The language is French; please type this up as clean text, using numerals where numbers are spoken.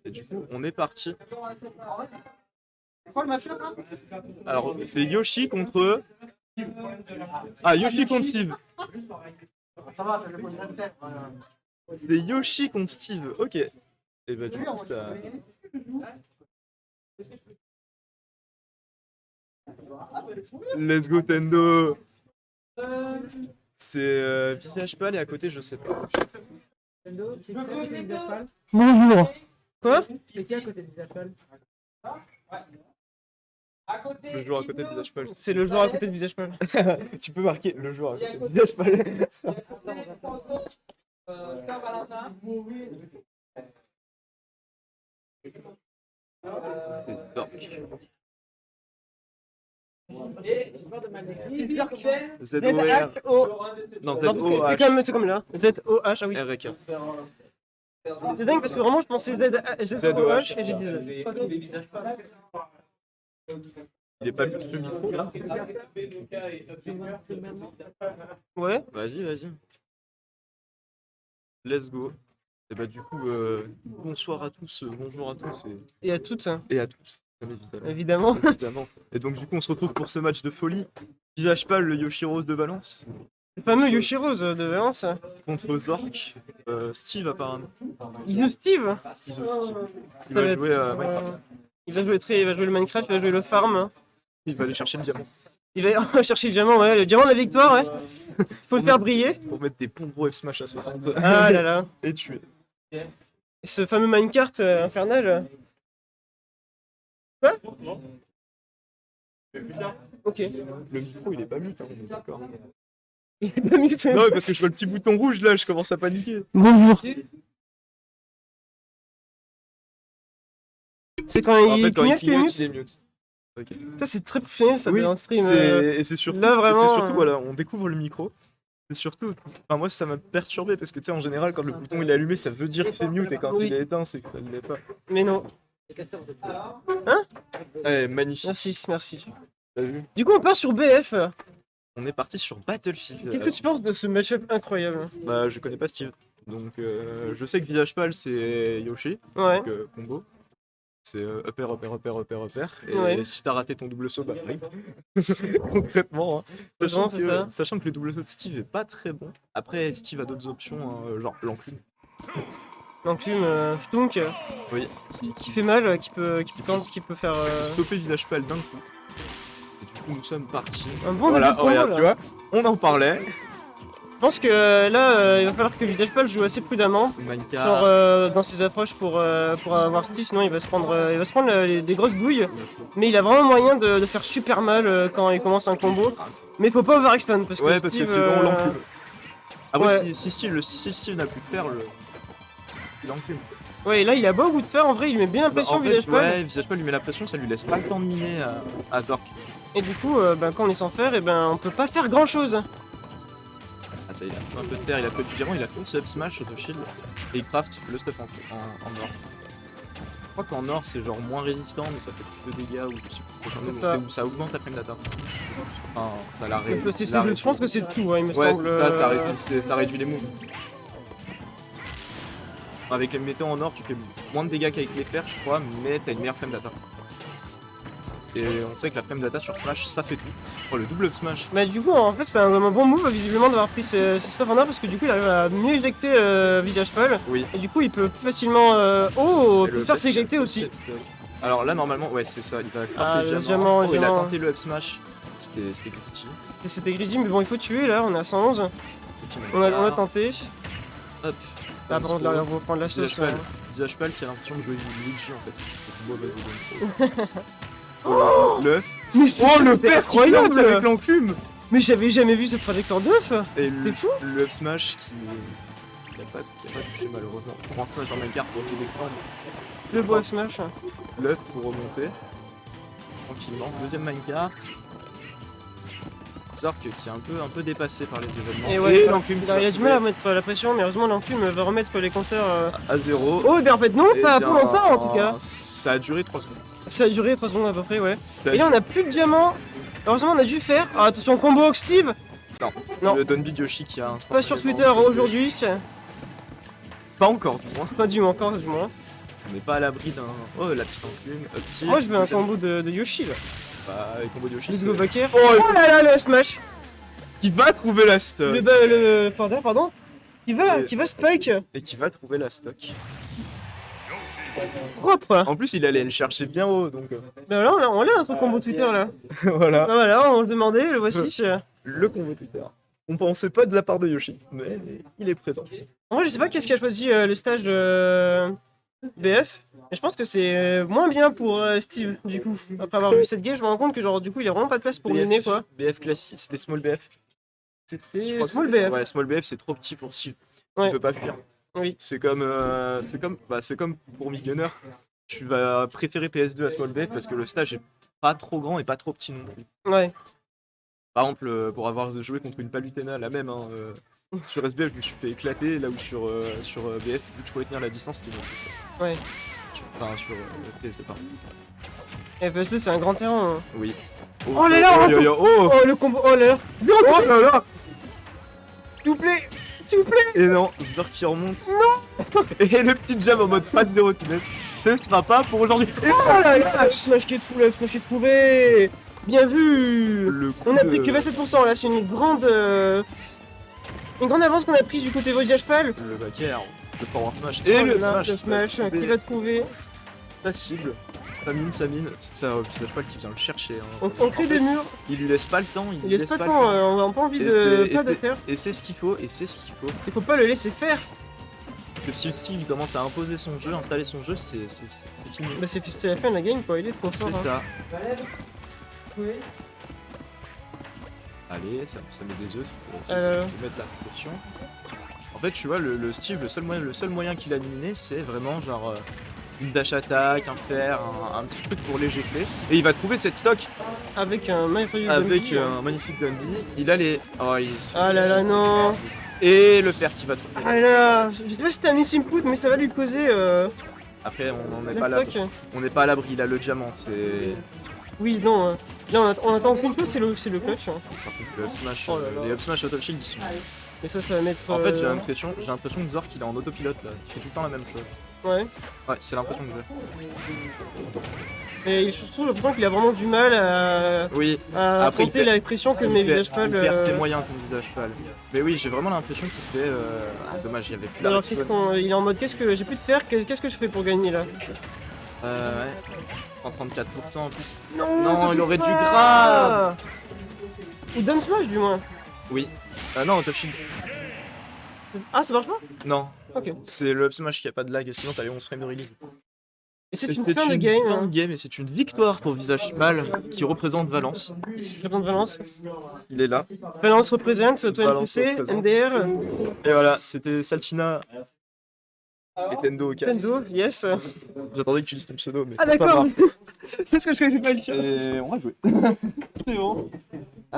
Et du coup, on est parti. C'est quoi le match là? Alors, c'est Yoshi contre... Ah, Yoshi contre Steve. Ça va, t'as le point de 27. C'est Yoshi contre Steve, ok. Et bah du coup, ça... Let's go Tendo. C'est Visage Pâle et à côté, je sais pas. Tendo, c'est qui à côté de Visage Pâle? Bonjour. Quoi? C'est qui à côté de Visage Pâle? Le joueur à côté de Visage Pâle. C'est le joueur à côté de Visage Pâle. Tu peux marquer le joueur à côté de Visage Pâle. C'est Zork. Z-H-O. Non, Z-O-H. C'est comme là. Z-O-H, ah oui. R-E-K. C'est dingue parce que vraiment je pensais Z-O-H et j'ai dit Il est pas mis le micro là? Ouais. Vas-y. Let's go. Et bah du coup, bonsoir à tous, bonjour à tous Et à toutes. et à tous. Évidemment. Évidemment. Et donc du coup, on se retrouve pour ce match de folie. Visage Pâle, le Yoshi Rose de Valence, Le fameux Yoshi Rose de Valence. contre Zork, Steve apparemment. Iso Steve. Il va jouer à Minecraft. Il va jouer le Minecraft, il va jouer le farm. Il va aller chercher le diamant Il va chercher le diamant, ouais. Le diamant de la victoire, ouais. Faut le faire briller. pour mettre des pompes F Smash à 60 Ah là là. et tuer. Et ce fameux Minecraft infernal. Quoi? Ok. Le micro il est pas mute, hein, on est d'accord. Il est pas mute. Non, mais parce que je vois le petit bouton rouge là, je commence à paniquer. Bonjour. C'est quand En il fait, quand il clignote qu'il est clignote, mute. il est mute. Ok. Ça c'est très professionnel ça Oui, dans le stream. Et c'est surtout, là, vraiment, et c'est surtout voilà, on découvre le micro. C'est surtout, enfin moi ça m'a perturbé parce que tu sais en général quand le bouton il est allumé ça veut dire que c'est mute et quand Oui. il est éteint c'est que ça ne l'est pas. Mais non. Ouais, magnifique. Merci. T'as vu? Du coup on part sur BF. On est parti sur Battlefield. Qu'est-ce que tu penses de ce match-up incroyable? Bah je connais pas Steve. Donc je sais que Visage Pâle c'est Yoshi, Ouais. donc combo. C'est upper. Et Ouais. si t'as raté ton double saut, bah rip. Concrètement. Hein. Vraiment, c'est ça. Sachant que le double saut de Steve est pas très bon. Après, Steve a d'autres options, hein, genre l'enclume. L'enclume Stunk Oui. qui fait mal, qui peut faire Stopper Visage Pâle d'un coup. Et du coup, nous sommes partis. un bon Voilà, début de combo, regarde, là. tu vois, on en parlait. Je pense que là il va falloir que Visage Pâle joue assez prudemment. Minecraft. Genre dans ses approches pour avoir Steve, sinon il va se prendre des grosses douilles. Mais il a vraiment moyen de faire super mal quand il commence un combo. Mais il faut pas overextend parce que Ouais, parce que Steve, sinon on l'enclume. Après, ouais. si Steve n'a plus de faire, il enclume. Ouais, là il a beau goût de faire, en vrai il met bien la pression En fait, Visage Pâle. ouais, Visage Pâle lui met la pression, ça lui laisse pas le temps de miner à Zork. Et du coup, quand on est sans fer, on peut pas faire grand chose. Ah ça, il a un peu de terre, il a fait du diamant, il a fait ce up smash de shield et il craft le stuff en or. Je crois qu'en or c'est genre moins résistant mais ça fait plus de dégâts ou je sais plus, C'est ça. ou ça augmente la prime d'attaque. Enfin, ça la Donc, réduit. je pense que c'est tout, hein, il me Ouais, semble. ça réduit les moves. Avec les métaux en or, tu fais moins de dégâts qu'avec les fers, je crois, mais t'as une meilleure frame d'attaque. Et on sait que la frame d'attaque sur Smash, ça fait tout. Oh, le double up Smash. Bah du coup en fait c'est un bon move visiblement d'avoir pris ce stuff en or parce que du coup il arrive à mieux éjecter Visage Pâle. Oui. Et du coup il peut plus facilement Et le faire fait s'éjecter que- aussi. Alors là normalement, ouais c'est ça, il va Ah, crafter le le diamant, diamant. le Il a diamant. tenté le up Smash, c'était glitchy. Et c'était greedy mais bon il faut tuer là, on est à 111. On a tenté. Hop. Ah par contre là on va prendre la sauce. Visage Pâle qui a l'impression de jouer du glitchy en fait. C'est une mauvaise idée. Le Mais c'est le père incroyable avec l'enclume. Mais j'avais jamais vu cette trajectoire d'œuf. Et T'es fou. le up smash qui a pas touché malheureusement. Pour un smash dans Minecraft pour essayer d'extendre. Le bois smash. L'œuf pour remonter. Tranquillement. Deuxième minecart. Zork qui est un peu dépassé par les événements. Et ouais, l'enclume il a du mal à mettre la pression mais heureusement l'enclume va remettre les compteurs. à 0. Oh et en fait non, Et pas bien, pour longtemps en tout cas. Ça a duré 3 secondes. Ça a duré 3 secondes à peu près ouais. Ça a Et là on a plus de diamants. Heureusement on a dû faire. Ah, attention combo avec Steve. Non. Le Donbid Yoshi qui a un Pas sur Twitter aujourd'hui. Pas encore du moins. Pas du moins encore du moins. On n'est pas à l'abri d'un. Oh, la petite enclume, petit. Moi je veux un combo de Yoshi là. Bah, les combos de Yoshi. Let's go Baker. Oh, Oh là là, le smash. qui va trouver la stock. Le pardon. Qui va Spike. Et qui va trouver la stock. Propre. En plus, il allait le chercher bien haut, donc. Ben là, on l'a notre combo Twitter là. Voilà. Ah, voilà, on le demandait, le voici. Le combo Twitter. On pensait pas de la part de Yoshi, mais il est présent. En vrai, je sais pas qu'est-ce qui a choisi le stage BF. Mais je pense que c'est moins bien pour Steve, du coup. Après avoir vu cette game, je me rends compte que, genre, du coup, il a vraiment pas de place pour miner, quoi. BF classique, c'était Small BF. Je C'était crois que Small c'est- BF. Ouais, Small BF, c'est trop petit pour Steve. Ouais. Il peut pas fuir. Oui. C'est comme pour Gunner. Tu vas préférer PS2 à Small BF parce que le stage est pas trop grand et pas trop petit non plus. Ouais. Par exemple, pour avoir joué contre une Palutena, la même, hein, sur SBF, je me suis fait éclater, là où sur BF, vu que je pouvais tenir la distance, c'était une autre histoire. Ouais. Enfin, sur PS2, pardon. Et PS2, c'est un grand terrain. Hein. Oui. Oh là là, oh Oh, le combo. Oh là là. Zéro, Oh là là. s'il vous plaît. S'il vous plaît. Et non, Zor qui remonte. Non. Et le petit jab en mode pas de zéro finesse. Ce sera pas pour aujourd'hui. Et Oh là là. Smash qui est trouvé. Bien vu. le coup On a pris de- que 27% là, c'est une grande avance qu'on a prise du côté Voyage Pal. Le backer, le forward smash. Et Et le là, smash. le smash qui va trouver. La cible. Sa mine. C'est ça, Visage Pal qui vient le chercher. Hein. On crée des murs. Il lui laisse pas le temps. Il laisse pas de temps, on a pas envie de faire. Et c'est ce qu'il faut. Il faut pas le laisser faire. Parce que si Steve il commence à imposer son jeu, installer son jeu, c'est fini. Bah c'est la fin de la game quoi, il est trop C'est fort. Hein. ça. Allez, ça met des œufs, ça Euh. peut mettre la pression. En fait, tu vois, le Steve, le seul moyen qu'il a éliminé, c'est vraiment genre une dash attack, un fer, un petit truc pour l'éjecter. Et il va trouver cette stock Avec un magnifique avec Dumby. un magnifique Dundee. Il a les. Oh, Ah là là non. Et le fer qui va trouver. Ah là là. Je sais pas si c'était un misinput mais ça va lui causer Après, on n'est le pas à l'abri. stock. On n'est pas à l'abri, il a le diamant. C'est. Oui non. Là on attend qu'une chose, c'est le clutch. Hein. Par contre, le up smash, Oh là là. les up smash auto shield ils sont. Mais ça va mettre. En fait, j'ai l'impression que Zork il est en autopilote là. Il fait tout le temps la même chose. Ouais. Ouais, c'est l'impression que j'ai. Et je trouve le point qu'il a vraiment du mal Oui, à Après, affronter il perd- la pression que mes visages il pâles. perd tes moyens ton visage pâle. Mais oui, j'ai vraiment l'impression qu'il fait. Ah, dommage, il y avait plus la Alors redstone. il est en mode qu'est-ce que j'ai plus de faire, qu'est-ce que je fais pour gagner là? Ouais. 134% en plus. Non, Non, ça il joue aurait dû pas. Ou down smash du moins. Oui. Non, auto shield. Ah ça marche pas? Non. Ok. C'est le up smash qui a pas de lag, sinon t'as les 11 frames de release. Et c'est une C'était fin de game. fin de Hein. game et c'est une victoire pour Visage Pâle qui représente Valence. Champion de Valence. Il est là. Valence représente, toi Valence NPC, représente. MDR, Et voilà, c'était Saltina et Tendo au casque. Tenzo, yes. J'attendais que tu dises ton pseudo, mais Ah c'est pas d'accord. grave. Parce que je connaissais pas le tien. Et on va jouer. C'est bon.